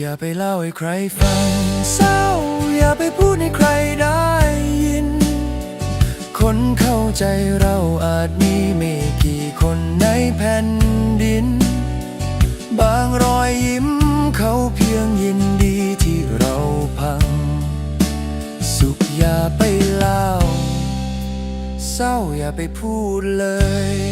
อย่าไปเล่าให้ใครฟังเศร้าอย่าไปพูดให้ใครได้ยินคนเข้าใจเราอาจมีไม่กี่คนในแผ่นดินบางรอยยิ้มเขาเพียงยินดีที่เราพังสุขอย่าไปเล่าเศร้าอย่าไปพูดเลย